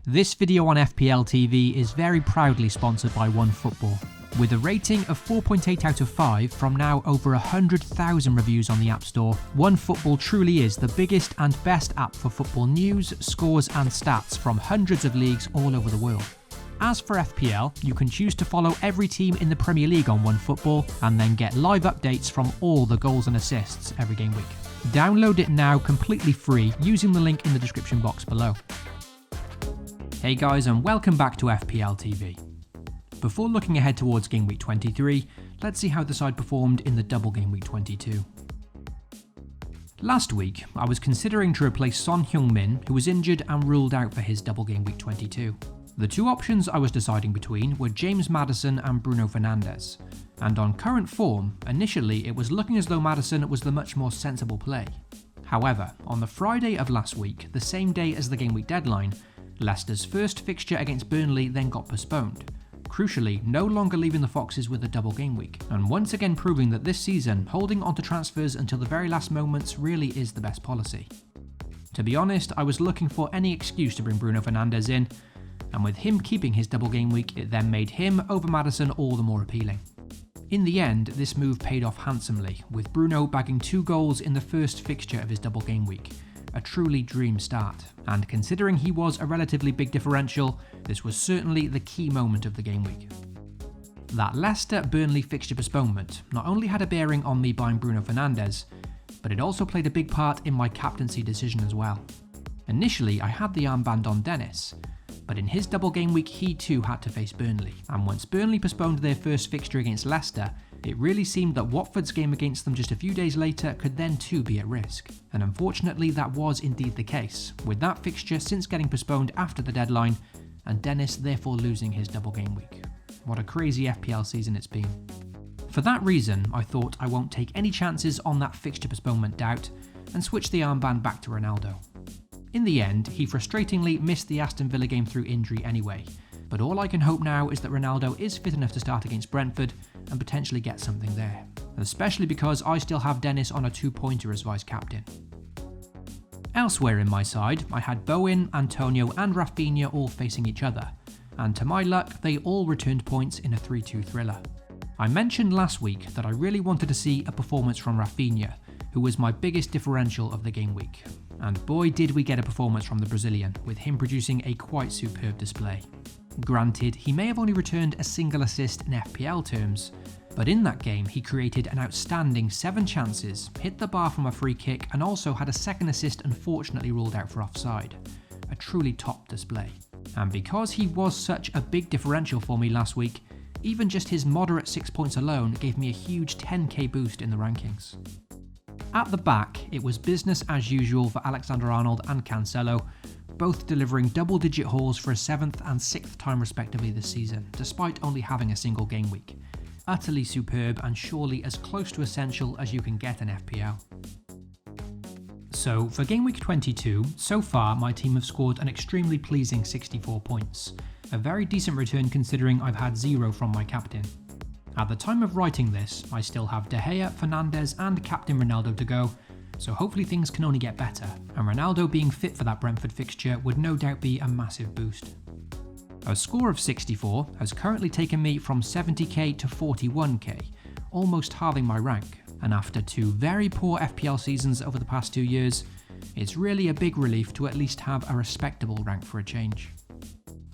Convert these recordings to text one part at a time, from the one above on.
This video on FPL TV is very proudly sponsored by OneFootball. With a rating of 4.8 out of 5 from now over 100,000 reviews on the App Store, OneFootball truly is the biggest and best app for football news, scores and stats from hundreds of leagues all over the world. As for FPL, you can choose to follow every team in the Premier League on OneFootball and then get live updates from all the goals and assists every game week. Download it now completely free using the link in the description box below. Hey guys, and welcome back to FPL TV. Before looking ahead towards Game Week 23, let's see how the side performed in the double Game Week 22. Last week, I was considering to replace Son Heung-min, who was injured and ruled out for his double Game Week 22. The two options I was deciding between were James Maddison and Bruno Fernandes, and on current form, initially it was looking as though Maddison was the much more sensible play. However, on the Friday of last week, the same day as the Game Week deadline, Leicester's first fixture against Burnley then got postponed, crucially no longer leaving the Foxes with a double game week, and once again proving that this season holding onto transfers until the very last moments really is the best policy. To be honest, I was looking for any excuse to bring Bruno Fernandes in, and with him keeping his double game week, it then made him over Maddison all the more appealing. In the end, this move paid off handsomely, with Bruno bagging 2 goals in the first fixture of his double game week. A truly dream start, and considering he was a relatively big differential, this was certainly the key moment of the game week. That Leicester-Burnley fixture postponement not only had a bearing on me buying Bruno Fernandes, but it also played a big part in my captaincy decision as well. Initially, I had the armband on Dennis, but in his double game week he too had to face Burnley, and once Burnley postponed their first fixture against Leicester, it really seemed that Watford's game against them just a few days later could then too be at risk. And unfortunately that was indeed the case, with that fixture since getting postponed after the deadline, and Dennis therefore losing his double game week. What a crazy FPL season it's been. For that reason, I thought I won't take any chances on that fixture postponement doubt, and switch the armband back to Ronaldo. In the end, he frustratingly missed the Aston Villa game through injury anyway, but all I can hope now is that Ronaldo is fit enough to start against Brentford and potentially get something there, especially because I still have Dennis on a 2-pointer as vice-captain. Elsewhere in my side, I had Bowen, Antonio and Rafinha all facing each other, and to my luck, they all returned points in a 3-2 thriller. I mentioned last week that I really wanted to see a performance from Rafinha, who was my biggest differential of the game week. And boy did we get a performance from the Brazilian, with him producing a quite superb display. Granted, he may have only returned a single assist in FPL terms, but in that game he created an outstanding 7 chances, hit the bar from a free kick and also had a second assist unfortunately ruled out for offside. A truly top display. And because he was such a big differential for me last week, even just his moderate 6 points alone gave me a huge 10k boost in the rankings. At the back, it was business as usual for Alexander-Arnold and Cancelo, both delivering double-digit hauls for a 7th and 6th time respectively this season, despite only having a single game week. Utterly superb and surely as close to essential as you can get in FPL. So, for Game Week 22, so far my team have scored an extremely pleasing 64 points, a very decent return considering I've had 0 from my captain. At the time of writing this, I still have De Gea, Fernandes and Captain Ronaldo to go, so hopefully things can only get better, and Ronaldo being fit for that Brentford fixture would no doubt be a massive boost. A score of 64 has currently taken me from 70k to 41k, almost halving my rank, and after 2 very poor FPL seasons over the past 2 years, it's really a big relief to at least have a respectable rank for a change.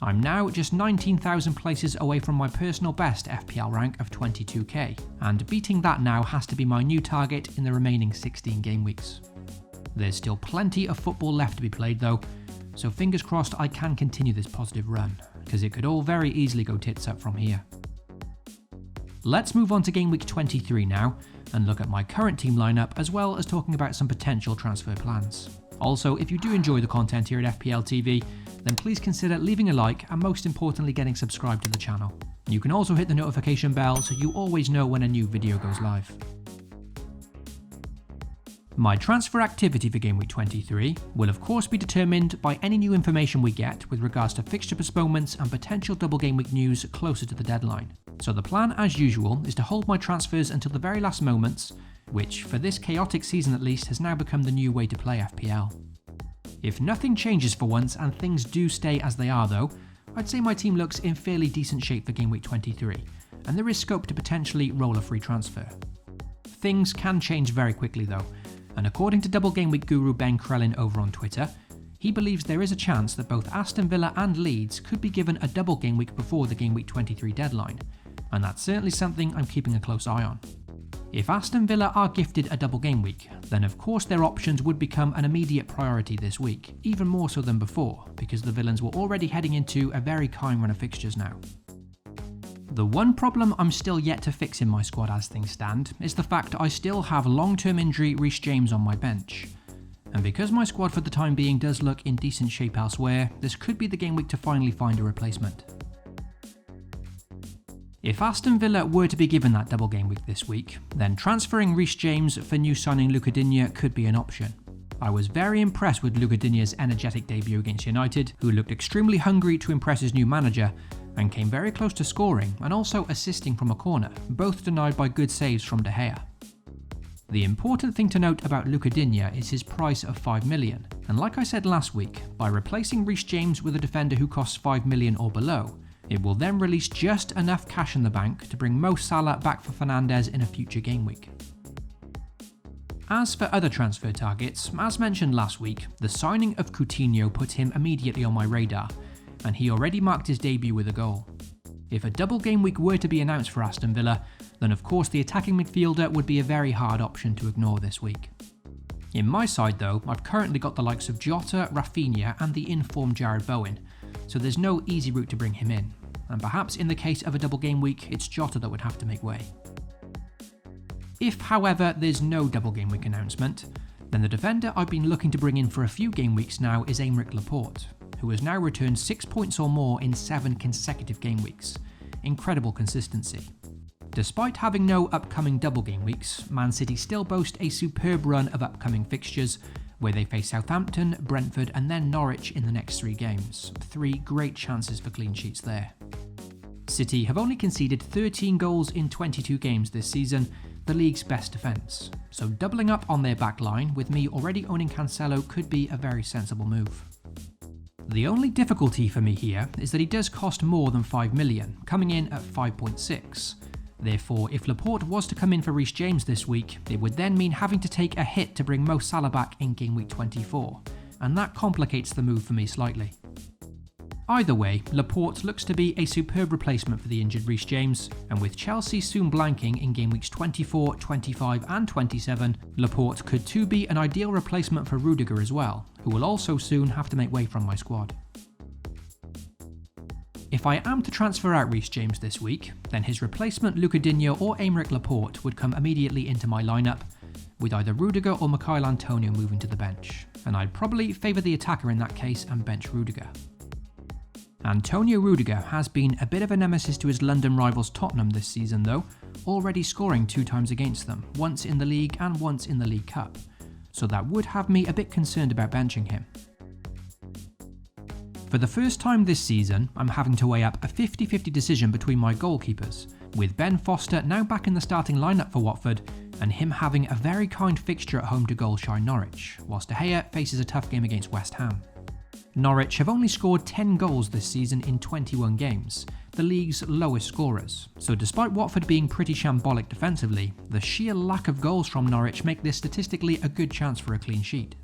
I'm now just 19,000 places away from my personal best FPL rank of 22k, and beating that now has to be my new target in the remaining 16 game weeks. There's still plenty of football left to be played though, so fingers crossed I can continue this positive run, because it could all very easily go tits up from here. Let's move on to Game Week 23 now, and look at my current team lineup as well as talking about some potential transfer plans. Also, if you do enjoy the content here at FPL TV, then please consider leaving a like and most importantly getting subscribed to the channel. You can also hit the notification bell so you always know when a new video goes live. My transfer activity for Game Week 23 will of course be determined by any new information we get with regards to fixture postponements and potential double game week news closer to the deadline. So the plan as usual is to hold my transfers until the very last moments, which for this chaotic season at least has now become the new way to play FPL. If nothing changes for once and things do stay as they are though, I'd say my team looks in fairly decent shape for Game Week 23, and there is scope to potentially roll a free transfer. Things can change very quickly though, and according to Double Game Week guru Ben Crellin over on Twitter, he believes there is a chance that both Aston Villa and Leeds could be given a double game week before the Game Week 23 deadline, and that's certainly something I'm keeping a close eye on. If Aston Villa are gifted a double game week, then of course their options would become an immediate priority this week, even more so than before, because the Villains were already heading into a very kind run of fixtures now. The one problem I'm still yet to fix in my squad as things stand is the fact I still have long-term injury Reece James on my bench. And because my squad for the time being does look in decent shape elsewhere, this could be the game week to finally find a replacement. If Aston Villa were to be given that double game week this week, then transferring Reece James for new signing Luca Digne could be an option. I was very impressed with Luca Digne's energetic debut against United, who looked extremely hungry to impress his new manager, and came very close to scoring and also assisting from a corner, both denied by good saves from De Gea. The important thing to note about Luca Digne is his price of 5 million, and like I said last week, by replacing Reece James with a defender who costs 5 million or below, it will then release just enough cash in the bank to bring Mo Salah back for Fernandes in a future game week. As for other transfer targets, as mentioned last week, the signing of Coutinho put him immediately on my radar, and he already marked his debut with a goal. If a double game week were to be announced for Aston Villa, then of course the attacking midfielder would be a very hard option to ignore this week. In my side though, I've currently got the likes of Jota, Rafinha and the informed Jarrod Bowen, so there's no easy route to bring him in, and perhaps in the case of a double game week, it's Jota that would have to make way. If, however, there's no double game week announcement, then the defender I've been looking to bring in for a few game weeks now is Aymeric Laporte, who has now returned 6 points or more in 7 consecutive game weeks. Incredible consistency. Despite having no upcoming double game weeks, Man City still boast a superb run of upcoming fixtures, where they face Southampton, Brentford and then Norwich in the next 3 games. 3 great chances for clean sheets there. City have only conceded 13 goals in 22 games this season, the league's best defence, so doubling up on their back line with me already owning Cancelo could be a very sensible move. The only difficulty for me here is that he does cost more than 5 million, coming in at 5.6. Therefore, if Laporte was to come in for Reece James this week, it would then mean having to take a hit to bring Mo Salah back in Game Week 24, and that complicates the move for me slightly. Either way, Laporte looks to be a superb replacement for the injured Reece James, and with Chelsea soon blanking in Game Weeks 24, 25 and 27, Laporte could too be an ideal replacement for Rudiger as well, who will also soon have to make way from my squad. If I am to transfer out Reece James this week, then his replacement Luca Digne or Aymeric Laporte would come immediately into my lineup, with either Rudiger or Michail Antonio moving to the bench, and I'd probably favour the attacker in that case and bench Rudiger. Antonio Rudiger has been a bit of a nemesis to his London rivals Tottenham this season though, already scoring 2 times against them, once in the league and once in the League Cup, so that would have me a bit concerned about benching him. For the first time this season, I'm having to weigh up a 50-50 decision between my goalkeepers, with Ben Foster now back in the starting lineup for Watford, and him having a very kind fixture at home to goal-shy Norwich, whilst De Gea faces a tough game against West Ham. Norwich have only scored 10 goals this season in 21 games, the league's lowest scorers, so despite Watford being pretty shambolic defensively, the sheer lack of goals from Norwich make this statistically a good chance for a clean sheet.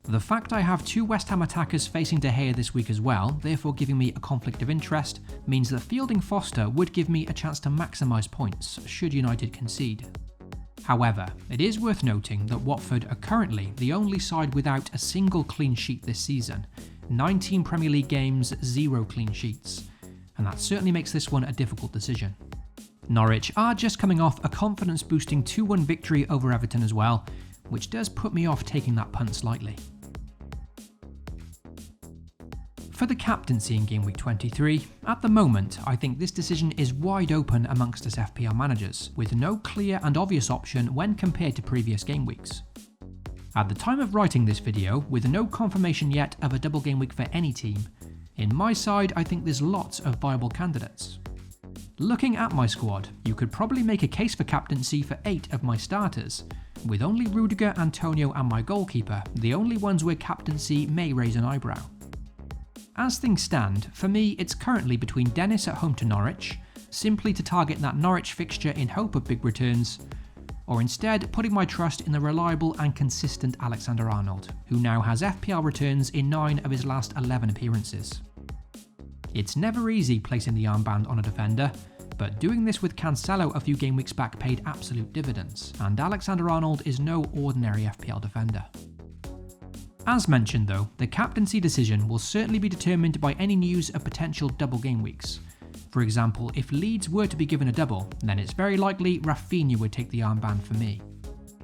The fact I have 2 West Ham attackers facing De Gea this week as well, therefore giving me a conflict of interest, means that fielding Foster would give me a chance to maximise points should United concede. However, it is worth noting that Watford are currently the only side without a single clean sheet this season, 19 Premier League games, 0 clean sheets, and that certainly makes this one a difficult decision. Norwich are just coming off a confidence-boosting 2-1 victory over Everton as well, which does put me off taking that punt slightly. For the captaincy in Game Week 23, at the moment I think this decision is wide open amongst us FPL managers, with no clear and obvious option when compared to previous game weeks. At the time of writing this video, with no confirmation yet of a double game week for any team, in my side I think there's lots of viable candidates. Looking at my squad, you could probably make a case for captaincy for 8 of my starters, with only Rudiger, Antonio and my goalkeeper the only ones where captaincy may raise an eyebrow. As things stand, for me it's currently between Dennis at home to Norwich, simply to target that Norwich fixture in hope of big returns, or instead putting my trust in the reliable and consistent Alexander-Arnold, who now has FPL returns in 9 of his last 11 appearances. It's never easy placing the armband on a defender, but doing this with Cancelo a few game weeks back paid absolute dividends, and Alexander-Arnold is no ordinary FPL defender. As mentioned though, the captaincy decision will certainly be determined by any news of potential double game weeks. For example, if Leeds were to be given a double, then it's very likely Rafinha would take the armband for me.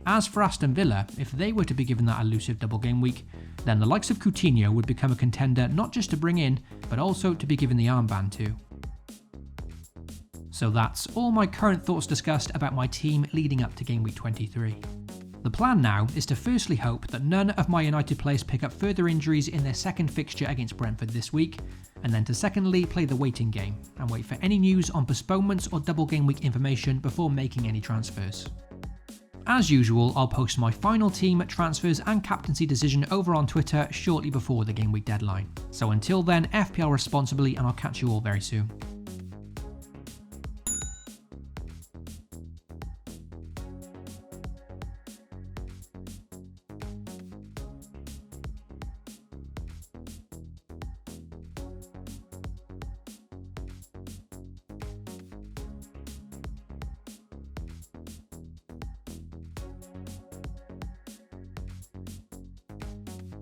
As for Aston Villa, if they were to be given that elusive double game week, then the likes of Coutinho would become a contender not just to bring in, but also to be given the armband too. So that's all my current thoughts discussed about my team leading up to Game Week 23. The plan now is to firstly hope that none of my United players pick up further injuries in their second fixture against Brentford this week, and then to secondly play the waiting game and wait for any news on postponements or double game week information before making any transfers. As usual, I'll post my final team, transfers and captaincy decision over on Twitter shortly before the game week deadline. So until then, FPL responsibly and I'll catch you all very soon.